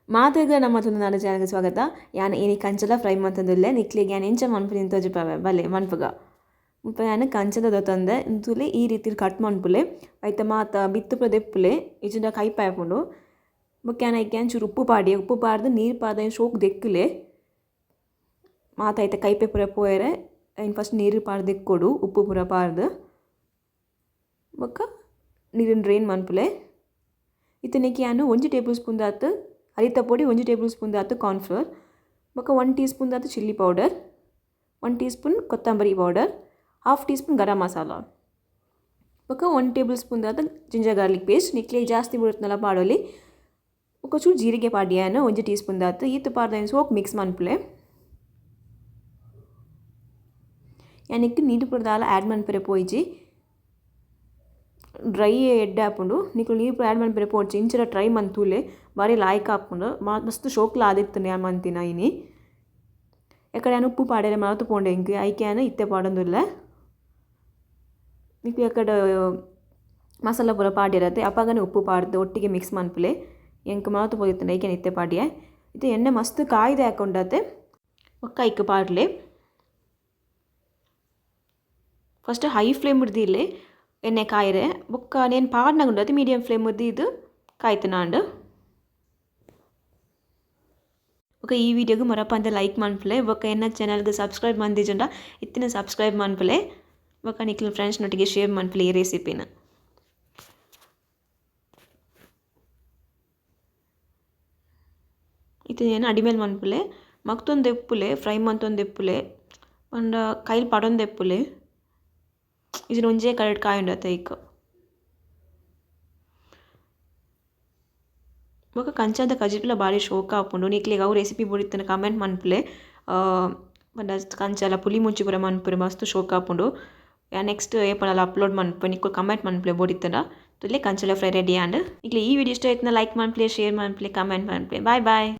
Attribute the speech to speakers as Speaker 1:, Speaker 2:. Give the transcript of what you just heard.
Speaker 1: ಮಾತೆಗ ನಮ್ಮ ತುಳು ಚಾನಲ್ಗೆ ಸ್ವಾಗತ. ಯಾನ್ ಏನಿ ಕಂಚಲ ಫ್ರೈ ಮಂತಂದುಲ್ಲೆ ನಿಕ್ಲಿಗೆ ಯಾನ್ ಎಂಚ ಮನ್ಪುಲಿ ಅಂತ ತೋಜಿಪಾವೆ ಬಲ್ಲೆ ಮನ್ಪುಗ ಮುಲ್ಪ ಯಾನ್ ಕಂಚದ ದೊತ್ತಂದೆ ಇಂತುಲೆ ಈ ರೀತಿ ಕಟ್ ಮನ್ಪುಲೆ ಐತ ಮಾತ ಬಿತ್ತು ದೆಪ್ಪುಲೆ ಇಜಿಂದ ಕೈ ಪಾಯ್ಪುಂಡು ಬೊಕ್ಕ ಯಾನ್ ಐಕೆ ಚೂರು ಉಪ್ಪು ಪಾಡ್ದು ನೀರು ಪಾದ ಶೋಕ್ ದೆಕ್ಕುಲೆ ಮಾತ ಐತೆ ಕೈಪೆ ಪೂರ ಪೋಯರೆ ಐನ್ ಫಸ್ಟ್ ನೀರು ಪಾಡ್ದು ದೆಕ್ಕೊಡು ಉಪ್ಪು ಪೂರ ಪಾಡ್ದು ಬೊಕ್ಕ ನೀರಿನ ಡ್ರೈನ್ ಮನ್ಪುಲೆ ಇತ್ತನೆಕ್ಕೆ ಯಾನು 1 ಟೇಬಲ್ ಸ್ಪೂನ್ ದಾತು ಅರಿತ ಪೊಡಿ 1 ಟೇಬಲ್ ಸ್ಪೂನ್ ದಾತು ಕಾರ್ನ್ಫ್ಲೋರ್ ಬೊಕ್ಕ 1 ಟೀ ಸ್ಪೂನ್ ದಾತು ಚಿಲ್ಲಿ ಪೌಡರ್ 1 ಟೀ ಸ್ಪೂನ್ ಕೊತ್ತಂಬರಿ powder half tea spoon garam masala ಬೊಕ್ಕ 1 ಟೇಬಲ್ ಸ್ಪೂನ್ ದಾತು ಜಿಂಜರ್ ಗಾರ್ಲಿಕ್ ಪೇಸ್ಟ್ ನಿಕ್ಲೆ ಜಾಸ್ತಿ ಬುಡುತ್ನಲ ಪಾಡೋಲಿ ಬೊಕ್ಕ ಚೂರು ಜೀರಿಗೆ ಪಾಡ್ಯಾನು 1 ಟೀ ಸ್ಪೂನ್ ದಾತು ಈತು ಪಾಡ್ದ ಸೋಕ್ ಮಿಕ್ಸ್ ಮನ್ಪುಲೆ ಯಾನಿಕ್ಕೆ ನೀರು ಪುರದಾಲ ಆ್ಯಡ್ ಮನ್ಪರೆ ಪೋಯಿಜಿ ಡ್ರೈ ಎಡ್ಡೆ ಹಾಪುಂಡು ನಿಕ್ಲು ನೀರು ಪೂರ ಆ್ಯಡ್ ಮನ್ಪರೆ ಪೋಡ್ಚಿ ಇಂಚರ ಟ್ರೈ ಮಂತೂಲೆ ಬಾರಿ ಲಾಯ್ಕ್ ಹಾಪುಂಡು ಮಸ್ತ್ ಶೋಕ್ಲ ಆದಿತ್ತನೆ ಯಾನ್ ಮಂತಿನ ಐನಿ ಎಕಡೆ ಯಾನು ಉಪ್ಪು ಪಾಡ್ಯರೆ ಮನತು ಪೋಂಡೆ ಇಂಕ್ ಐಕೆ ಯಾನು ಇತ್ತೆ ಪಾಡೊಂದುಲ್ಲೆ ನಿಕ್ಲು ಎಕಡೆ ಮಸಾಲ ಪೂರ ಪಾಡ್ಯರತ್ತೆ ಅಪಾಗನೆ ಉಪ್ಪು ಪಾಡ್ದು ಒಟ್ಟಿಗೆ ಮಿಕ್ಸ್ ಮನ್ಪುಲೆ ಎಂಕ್ ಮನತು ಪೋದಿತ್ತನೆ ಐಕೆ ಇತ್ತೆ ಪಾಡ್ಯೆ ಇದು ಎಣ್ಣೆ ಮಸ್ತ್ ಕಾಯ್ದೆ ಹಾಕೊಂಡತ್ತೆ ಒಕ್ಕ ಐಕ್ ಪಾಡ್ಲೆ ಫಸ್ಟ್ ಹೈ ಫ್ಲೇಮ್ ಹಿಡ್ದಿಲ್ಲೆ ಎಣ್ಣೆ ಕಾಯಿರೆ ಬೊಕ್ಕ ನೇನು ಪಾಡ್ನಾಗ ಉಂಡತ್ತೆ ಮೀಡಿಯಂ ಫ್ಲೇಮ್ ಇದು ಕಾಯ್ತನಾಂಡು ಬೊಕ್ಕ ಈ ವಿಡಿಯೋಗೆ ಮರಪ್ಪ ಅಂತ ಲೈಕ್ ಮನ್ಪುಲೆ ಬೊಕ್ಕ ಎನ್ನ ಚಾನಲ್ಗೆ ಸಬ್ಸ್ಕ್ರೈಬ್ ಮಂದಿಜುಂಡ ಇತ್ತಿನ ಸಬ್ಸ್ಕ್ರೈಬ್ ಮನ್ಪುಲೆ ಬೊಕ್ಕ ನಿಕ್ಲು ಫ್ರೆಂಡ್ಸ್ನೊಟ್ಟಿಗೆ ಶೇರ್ ಮನ್ಪುಲೆ ಈ ರೆಸಿಪಿನ ಇದು ಏನು ಅಡಿಮೇಲೆ ಮನ್ಪುಲೆ ಮಕ್ತೊಂದು ಎಪ್ಪುಲೆ ಫ್ರೈ ಮಂತೊಂದು ಎಪ್ಪುಲೆ ಪಂಡ ಕೈಲಿ ಪಡೊಂದು ಎಪ್ಪುಲೆ ಇದನ್ನ ಒಂಜೇ ಕರೆಕ್ಟ್ ಕಾಯಿ ಉಂಡತ್ತೆ ಈಗ ಬೊಕ್ಕ ಕಂಚಾದ ಕಜಿಪಿಲ ಬಾರಿ ಶೋಕ ಆಪುಂಡು ನಿಕ್ಲೆಗ್ ಅವು ರೆಸಿಪಿ ಬುಡಿತ್ತನ ಕಮೆಂಟ್ ಮನ್ಪುಲೆ ಪಂಡ ಕಂಚಾಲ ಪುಲಿ ಮುಂಚಿ ಪೂರ ಮನ್ಪುರೆ ಮಸ್ತ್ ಶೋಕ ಆಪುಂಡು ನೆಕ್ಸ್ಟ್ ಏಪನಲ್ಲ ಅಪ್ಲೋಡ್ ಮನ್ಪುವೆ ನಿಕ್ಕು ಕಮೆಂಟ್ ಮನ್ಪುಲೆ ಬುಡಿತ್ತನ ತುಲೆ ಕಂಚಾಲ ಫ್ರೈ ರೆಡಿ ಆಂಡ್ ನಿಕ್ಲೆ ಈ ವಿಡಿಯೋ ಇಷ್ಟ ಆಯ್ತನ ಲೈಕ್ ಮನ್ಪುಲೆ ಶೇರ್ ಮನ್ಪುಲೆ ಕಮೆಂಟ್ ಮನ್ಪುಲೆ ಬಾಯ್ ಬಾಯ್.